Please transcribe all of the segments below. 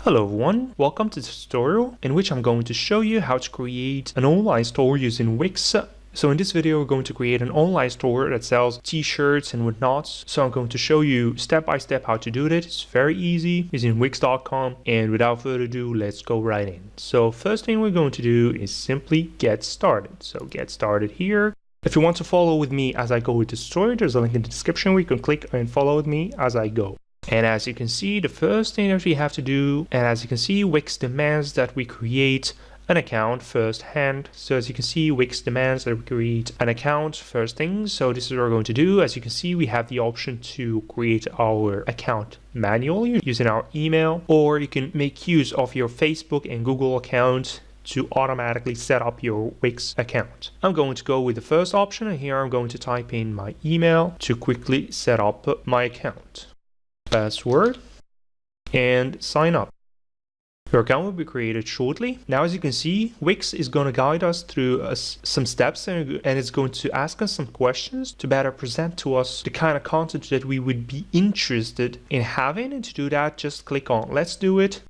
Hello everyone, welcome to this tutorial in which I'm going to show you how to create an online store using Wix. So in this video we're going to create an online store that sells t-shirts and whatnot. So I'm going to show you step by step how to do it. It's very easy using Wix.com, and without further ado, let's go right in. So first thing we're going to do is simply get started. So get started here. If you want to follow with me as I go with the story, there's a link in the description where you can click and follow with me as I go. And as you can see, the first thing that we have to do, and as you can see, Wix demands that we create an account first hand. So as you can see, Wix demands that we create an account first thing. So this is what we're going to do. As you can see, we have the option to create our account manually using our email, or you can make use of your Facebook and Google account to automatically set up your Wix account. I'm going to go with the first option, and here I'm going to type in my email to quickly set up my account. Password and sign up. Your account will be created shortly. Now, as you can see, Wix is going to guide us through some steps, and it's going to ask us some questions to better present to us the kind of content that we would be interested in having. And to do that, just click on Let's Do It.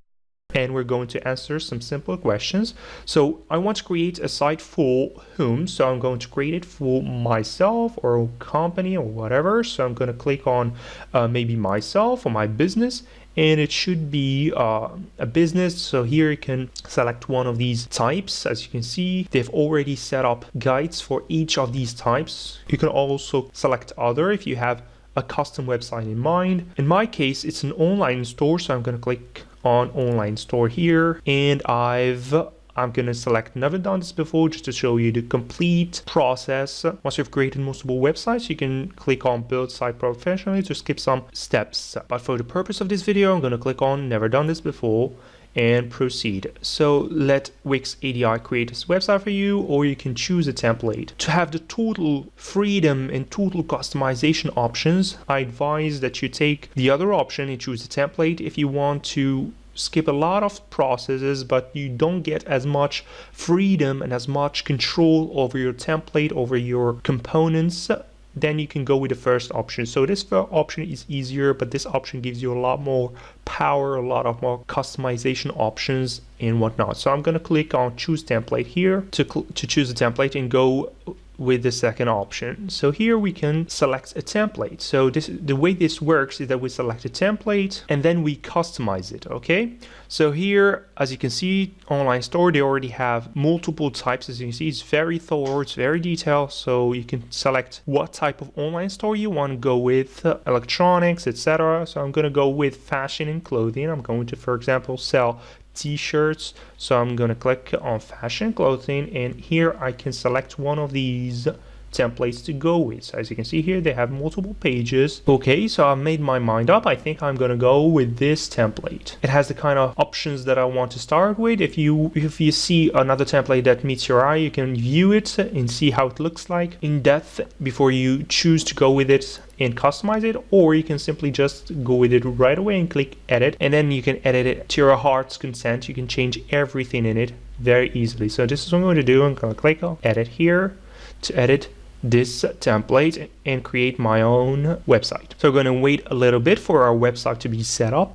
And we're going to answer some simple questions. So I want to create a site for whom? So I'm going to create it for myself or a company or whatever. So I'm going to click on maybe myself or my business, and it should be a business. So here you can select one of these types. As you can see, they've already set up guides for each of these types. You can also select other if you have a custom website in mind. In my case, it's an online store, so I'm going to click on online store here, and I'm gonna select never done this before just to show you the complete process. Once you've created multiple websites, you can click on build site professionally to skip some steps. But for the purpose of this video, I'm gonna click on never done this before and proceed. So let Wix ADI create this website for you, or you can choose a template. To have the total freedom and total customization options, I advise that you take the other option and choose a template. If you want to skip a lot of processes but you don't get as much freedom and as much control over your template, over your components, then you can go with the first option. So this option is easier, but this option gives you a lot more power, a lot of more customization options and whatnot. So I'm going to click on choose template here to choose a template and go with the second option. So here we can select a template. So the way this works is that we select a template and then we customize it. Okay, so here, as you can see, online store, they already have multiple types. As you can see, it's very thorough, it's very detailed. So you can select what type of online store you want to go with, electronics, etc. So I'm going to go with fashion and clothing. I'm going to, for example, sell t-shirts, so I'm going to click on fashion clothing, and here I can select one of these templates to go with. So as you can see here, they have multiple pages. Okay, so I've made my mind up. I think I'm gonna go with this template. It has the kind of options that I want to start with. If you see another template that meets your eye, you can view it and see how it looks like in depth before you choose to go with it and customize it, or you can simply just go with it right away and click edit, and then you can edit it to your heart's content. You can change everything in it very easily. So this is what I'm going to do. I'm going to click on edit here to edit this template and create my own website. So we're going to wait a little bit for our website to be set up.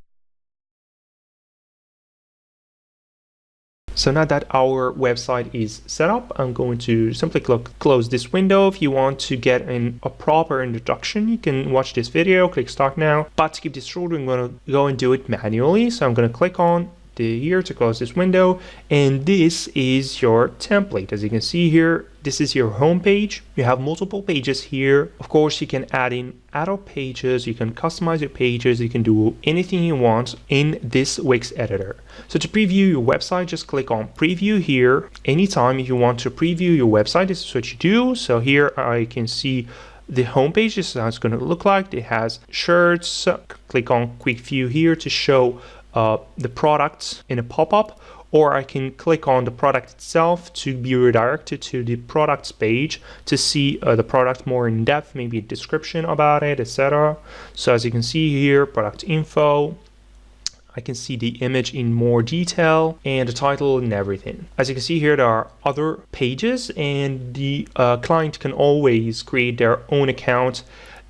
So now that our website is set up, I'm going to simply close this window. If you want to get a proper introduction, you can watch this video, click start now. But to keep this short, I'm going to go and do it manually. So I'm going to click on here to close this window, and this is your template. As you can see here, this is your home page. You have multiple pages here. Of course, you can add in adult pages, you can customize your pages, you can do anything you want in this Wix editor. So to preview your website, just click on preview here. Anytime if you want to preview your website, this is what you do. So here I can see the home page. This is how it's going to look like. It has shirts. Click on quick view here to show the products in a pop-up, or I can click on the product itself to be redirected to the products page to see the product more in depth, maybe a description about it, etc. So as you can see here, product info, I can see the image in more detail and the title and everything. As you can see here, there are other pages, and the client can always create their own account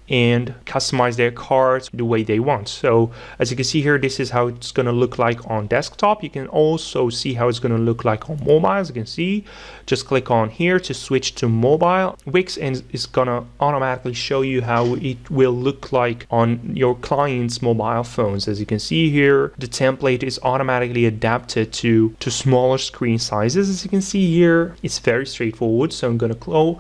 and customize their cards the way they want. So as you can see here, this is how it's going to look like on desktop. You can also see how it's going to look like on mobile. As you can see, just click on here to switch to mobile. Wix and is going to automatically show you how it will look like on your client's mobile phones. As you can see here, the template is automatically adapted to smaller screen sizes. As you can see here, it's very straightforward. So I'm going to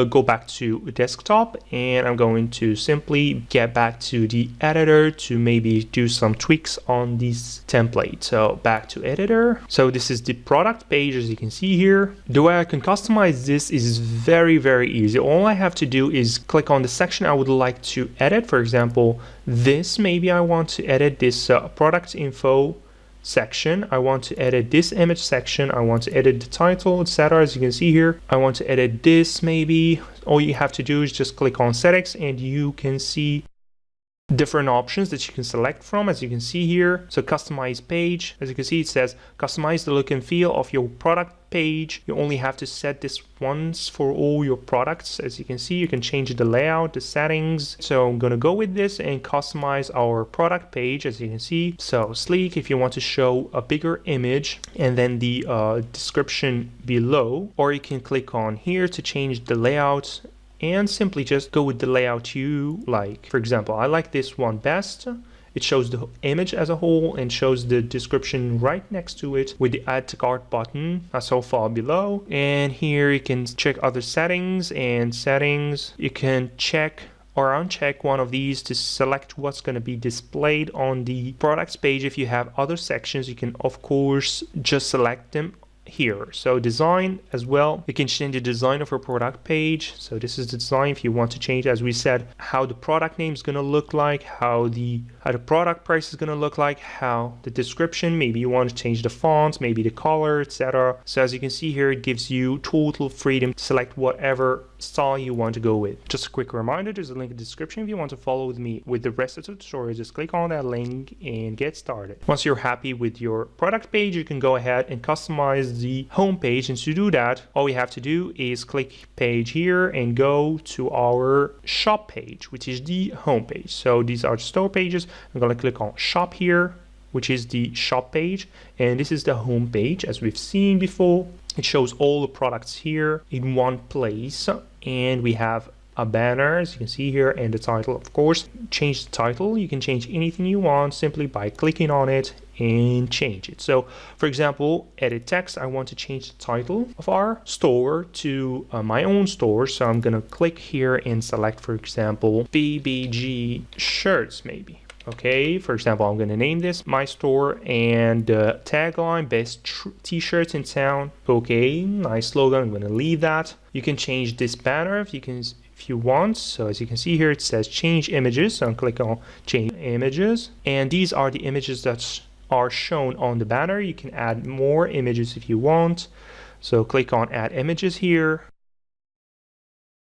go back to desktop, and I'm going to simply get back to the editor to maybe do some tweaks on this template. So back to editor. So this is the product page. As you can see here, the way I can customize this is very easy. All I have to do is click on the section I would like to edit. For example, this, maybe I want to edit this product info section. I want to edit this image section. I want to edit the title, etc. As you can see here, I want to edit this. Maybe all you have to do is just click on settings, and you can see different options that you can select from. As you can see here, so customize page. As you can see, it says customize the look and feel of your product page. You only have to set this once for all your products. As you can see, you can change the layout, the settings. So I'm going to go with this and customize our product page. As you can see, so sleek, if you want to show a bigger image and then the description below, or you can click on here to change the layout and simply just go with the layout you like. For example, I like this one best. It shows the image as a whole and shows the description right next to it with the add to cart button so far below. And here you can check other settings, and settings, you can check or uncheck one of these to select what's going to be displayed on the products page. If you have other sections, you can of course just select them here. So design as well, you can change the design of a product page. So this is the design. If you want to change, as we said, how the product name is going to look like, how the product price is going to look like, how the description, maybe you want to change the font, maybe the color, etc. So as you can see here, it gives you total freedom to select whatever style you want to go with. Just a quick reminder, there's a link in the description if you want to follow with me with the rest of the tutorial. Just click on that link and get started. Once you're happy with your product page, you can go ahead and customize the home page. And to do that, all we have to do is click page here and go to our shop page, which is the home page. So these are the store pages. I'm going to click on shop here, which is the shop page, and this is the home page. As we've seen before, it shows all the products here in one place, and we have a banner, as you can see here, and the title. Of course, change the title. You can change anything you want simply by clicking on it and change it. So for example, edit text, I want to change the title of our store to my own store. So I'm gonna click here and select, for example, BBG shirts maybe. Okay, for example, I'm going to name this my store, and tagline, best t-shirts in town. Okay, nice slogan. I'm going to leave that. You can change this banner if you want. So as you can see here, it says change images. So I'm click on change images, and these are the images that are shown on the banner. You can add more images if you want. So click on add images here.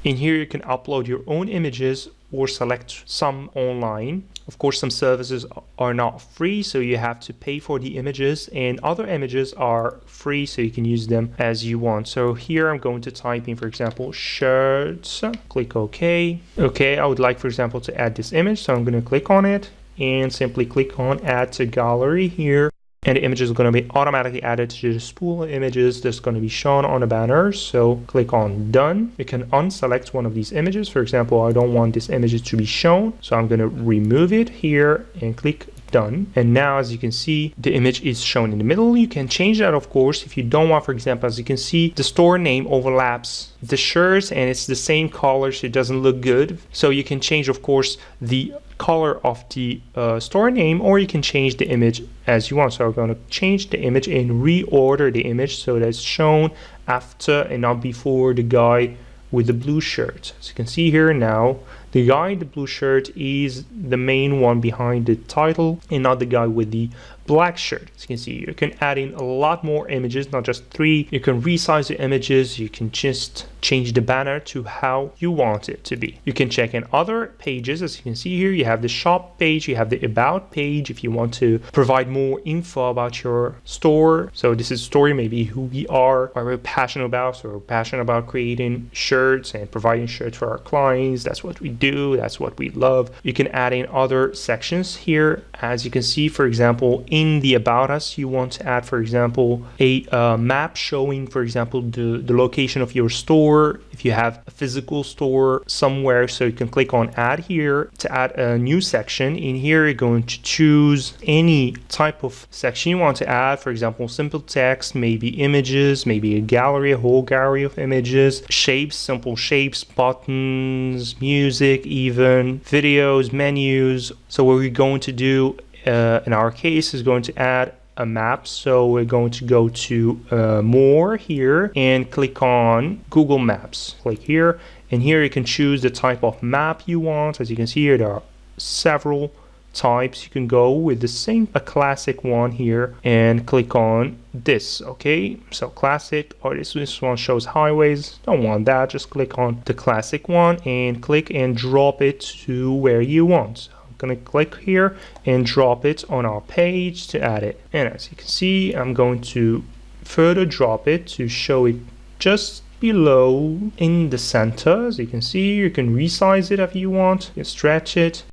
In here you can upload your own images or select some online. Of course, some services are not free, so you have to pay for the images, and other images are free, so you can use them as you want. So here I'm going to type in, for example, shirts, click OK. Okay, I would like, for example, to add this image, so I'm going to click on it and simply click on add to gallery here. And the image is going to be automatically added to the spool of images that's going to be shown on the banner. So click on done. You can unselect one of these images. For example, I don't want this image to be shown, so I'm going to remove it here and click done. And now, as you can see, the image is shown in the middle. You can change that, of course, if you don't want. For example, as you can see, the store name overlaps the shirts and it's the same color, so it doesn't look good. So you can change, of course, the color of the store name, or you can change the image as you want. So I'm going to change the image and reorder the image so that it's shown after and not before the guy with the blue shirt. As you can see here now, the guy in the blue shirt is the main one behind the title and not the guy with the black shirt. As you can see, you can add in a lot more images, not just 3. You can resize the images. You can just change the banner to how you want it to be. You can check in other pages. As you can see here, you have the shop page, you have the about page if you want to provide more info about your store. So this is a story, maybe who we are, what we're passionate about. So we're passionate about creating shirts and providing shirts for our clients. That's what we do. do. That's what we love. You can add in other sections here. As you can see, for example, in the About Us, you want to add, for example, a map showing, for example, the location of your store. If you have a physical store somewhere, so you can click on Add here to add a new section. In here, you're going to choose any type of section you want to add. For example, simple text, maybe images, maybe a gallery, a whole gallery of images, shapes, simple shapes, buttons, music, even videos, menus. So what we're going to do in our case is going to add a map. So we're going to go to more here and click on Google Maps. Click here, and here you can choose the type of map you want. As you can see here, there are several types. You can go with the same, a classic one here, and click on this. Okay, so classic, or this one shows highways. Don't want that, just click on the classic one and click and drop it to where you want. So I'm gonna click here and drop it on our page to add it. And as you can see, I'm going to further drop it to show it just below in the center. As you can see, you can resize it if you want. You can stretch it.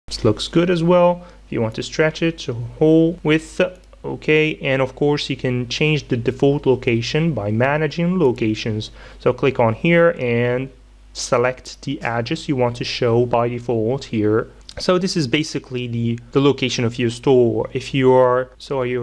This looks good as well. If you want to stretch it to whole width, okay. And of course, you can change the default location by managing locations. So click on here and select the address you want to show by default here. So this is basically the location of your store. If you're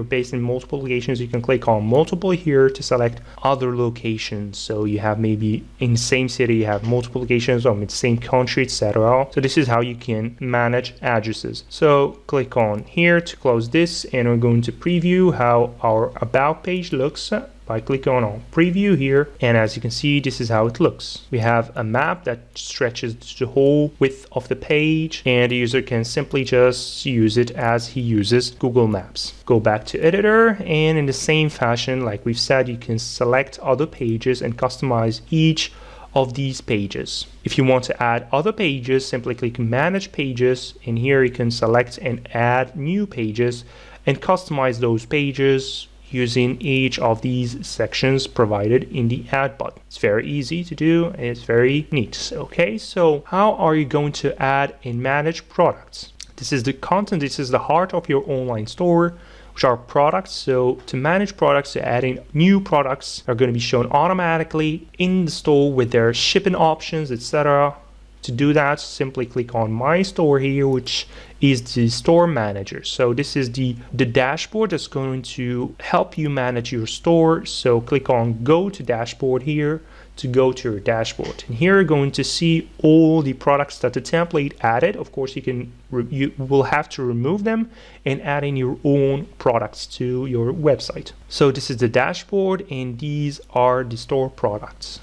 based in multiple locations, you can click on multiple here to select other locations. So you have maybe in the same city, you have multiple locations, or in the same country, etc. So this is how you can manage addresses. So click on here to close this, and we're going to preview how our About page looks by clicking on preview here. And as you can see, this is how it looks. We have a map that stretches the whole width of the page, and the user can simply just use it as he uses Google Maps. Go back to editor, and in the same fashion, like we've said, you can select other pages and customize each of these pages. If you want to add other pages, simply click manage pages, and here you can select and add new pages and customize those pages using each of these sections provided in the add button. It's very easy to do, and it's very neat. Okay, so how are you going to add and manage products? This is the content, this is the heart of your online store, which are products. So to manage products, to add in new products are going to be shown automatically in the store with their shipping options, etc. To do that, simply click on My Store here, which is the store manager. So this is the dashboard that's going to help you manage your store. So click on Go to Dashboard here to go to your dashboard. And here you're going to see all the products that the template added. Of course, you will have to remove them and add in your own products to your website. So this is the dashboard, and these are the store products.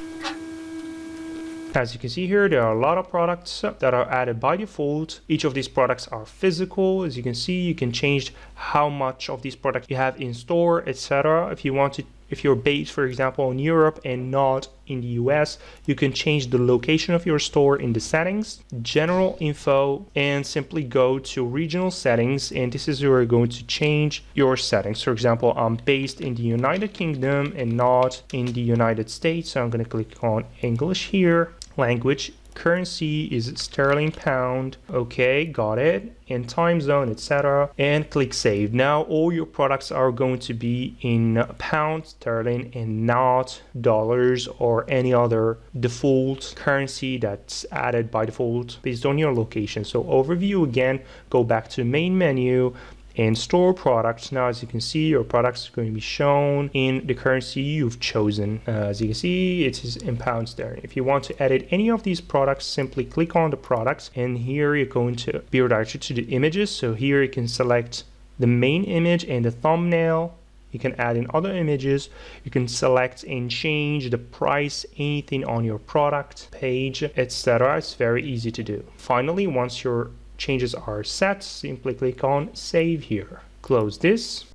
As you can see here, there are a lot of products that are added by default. Each of these products are physical. As you can see, you can change how much of these products you have in store, etc. If you're based, for example, in Europe and not in the US, you can change the location of your store in the settings, general info, and simply go to regional settings. And this is where you're going to change your settings. For example, I'm based in the United Kingdom and not in the United States. So I'm going to click on English here. Language, currency is sterling pound. Okay, got it. And time zone, etc. And click save. Now all your products are going to be in pound sterling and not dollars or any other default currency that's added by default based on your location. So overview again, go back to main menu and store products. Now, as you can see, your products are going to be shown in the currency you've chosen. As you can see, it is in pound sterling. If you want to edit any of these products, simply click on the products, and here you're going to be redirected to the images. So here you can select the main image and the thumbnail. You can add in other images. You can select and change the price, anything on your product page, etc. It's very easy to do. Finally, once your changes are set, simply click on save here. Close this.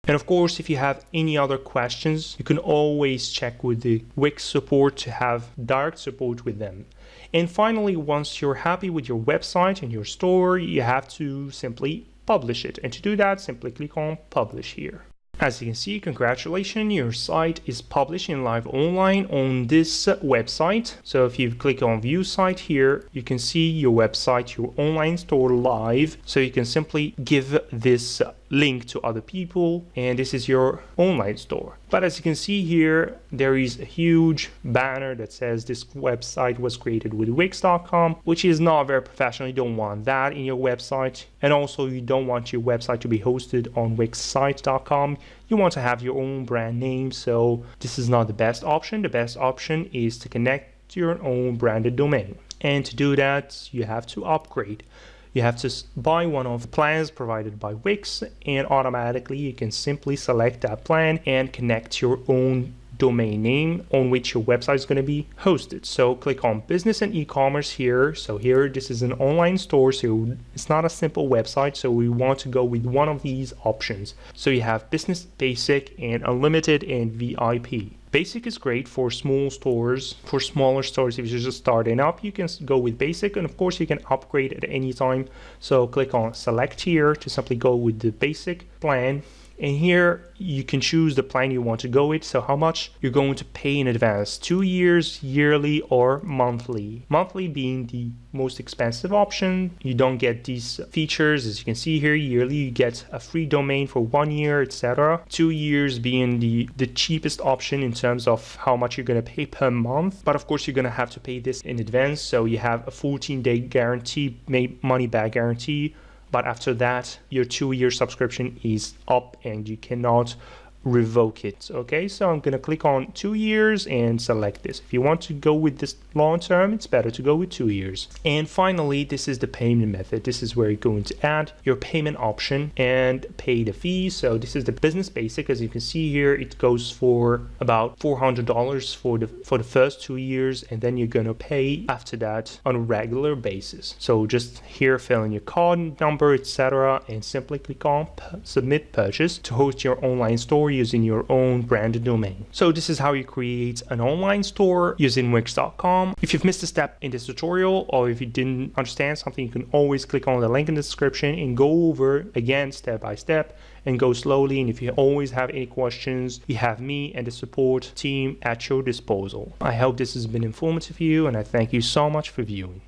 And of course, if you have any other questions, you can always check with the Wix support to have direct support with them. And finally, once you're happy with your website and your store, you have to simply publish it. And to do that, simply click on publish here. As you can see, congratulations, your site is publishing live online on this website. So if you click on view site here, you can see your website, your online store live. So you can simply give this link to other people, and this is your online store. But as you can see here, there is a huge banner that says this website was created with Wix.com, which is not very professional. You don't want that in your website, and also you don't want your website to be hosted on Wixsite.com. You want to have your own brand name, so this is not the best option. The best option is to connect to your own branded domain, and to do that you have to upgrade. You have to buy one of the plans provided by Wix, and automatically you can simply select that plan and connect your own domain name on which your website is going to be hosted. So click on business and e-commerce here. So here, this is an online store, so it's not a simple website, so we want to go with one of these options. So you have business, basic, and unlimited, and VIP. Basic is great for small stores, for smaller stores. If you're just starting up, you can go with basic, and of course you can upgrade at any time. So click on select here to simply go with the basic plan. And here you can choose the plan you want to go with, so how much you're going to pay in advance, 2 years, yearly, or monthly. Monthly being the most expensive option. You don't get these features, as you can see here. Yearly, you get a free domain for 1 year, etc. 2 years being the cheapest option in terms of how much you're going to pay per month. But of course, you're going to have to pay this in advance, so you have a 14-day guarantee, money back guarantee. But after that, your 2-year subscription is up and you cannot revoke it. Okay, so I'm gonna click on 2 years and select this. If you want to go with this long term, it's better to go with 2 years. And finally, this is the payment method. This is where you're going to add your payment option and pay the fee. So this is the business basic. As you can see here, it goes for about $400 for the first 2 years, and then you're gonna pay after that on a regular basis. So just here, fill in your card number, etc., and simply click on submit purchase to host your online store using your own branded domain. So this is how you create an online store using Wix.com. If you've missed a step in this tutorial, or if you didn't understand something, you can always click on the link in the description and go over again step by step and go slowly. And if you always have any questions, you have me and the support team at your disposal. I hope this has been informative for you, and I thank you so much for viewing.